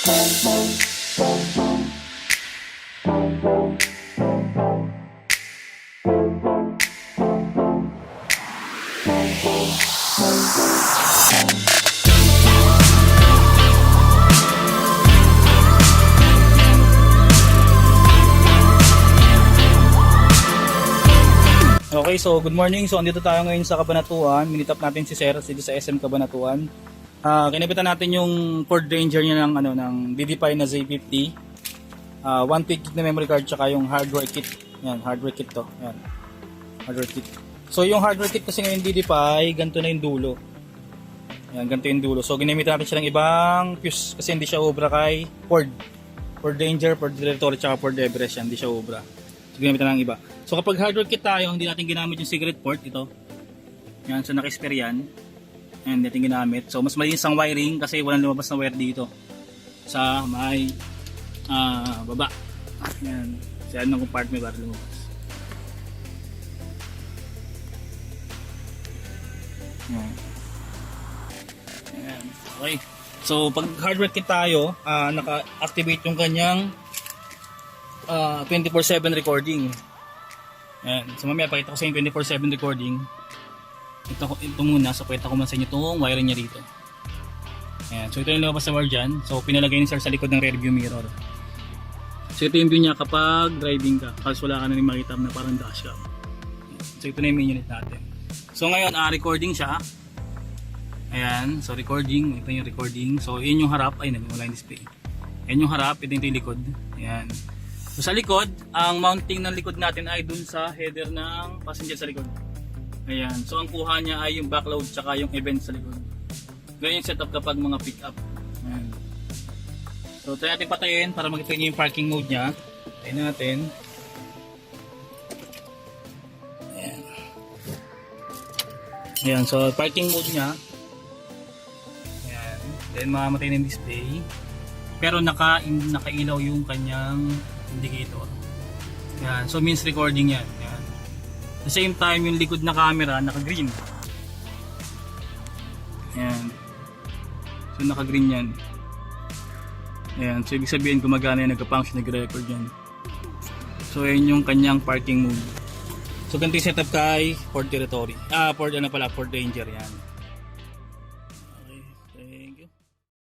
Okay, so good morning. So andito tayo ngayon sa Cabanatuan. Minitap natin si Sir dito sa SM Cabanatuan. Kinabitan natin yung Ford Ranger niya ng ng DD5 na Z50. 1 gig na memory card tsaka yung hardware kit. Yan, hardware kit to. Yan. Hardware kit. So yung hardware kit kasi ngayon DD5, ganito na yung dulo. Yan, ganito yung dulo. So ginamitan natin siya ng ibang fuse kasi hindi siya obra kay Ford. Ford Ranger, Ford Territory tsaka Ford Everest yan, hindi siya obra. So ginamitan ng iba. So kapag hardware kit tayo, hindi natin ginamit yung secret port ito. Yan, so naka-spare yan. Yan, hindi natin ginamit. So mas malinis ang wiring kasi walang lumabas na wire dito sa may baba. Yan, sa anong compartment para lumabas. Yan. Yan. Okay. So pag hardware kit tayo, naka-activate yung kanyang 24/7 recording. Ayan. So mamaya pakita ko sa inyo 24/7 recording. Ito muna. So pakita ko muna sa inyo itong wiring niya dito. Ayan. So ito yung lumabas sa wire dyan. So pinalagay ni Sir sa likod ng rear view mirror. So ito yung view niya kapag driving ka. Kasi wala ka na rin makita na parang dashcam. So ito na yung main unit natin. So ngayon recording siya. Ayan. So recording. Ito yung recording. So yun yung harap. Ay wala yung display. Ayan yung harap. Ito yung likod. Ayan. So sa likod, ang mounting ng likod natin ay dun sa header ng passenger sa likod. Ayan. So ang kuha niya ay yung backload tsaka yung event sa likod. Ganyan yung setup kapag mga pick up. Ayan. So try natin patayin para makita niyo yung parking mode niya. Patayin natin. Ayan. Ayan. So parking mode niya. Ayan. Then mamamatay na yung display. Pero nakailaw yung kanyang indicator. Yan. So means recording yan. Yan. At the same time, yung likod na camera naka-green. Yan. So naka-green yan. Yan. So ibig sabihin gumagana yan, nagka-function, nag-record yan. So yan yung kanyang parking mode. So ganito yung setup kay Ford Territory. Ford Ranger yan.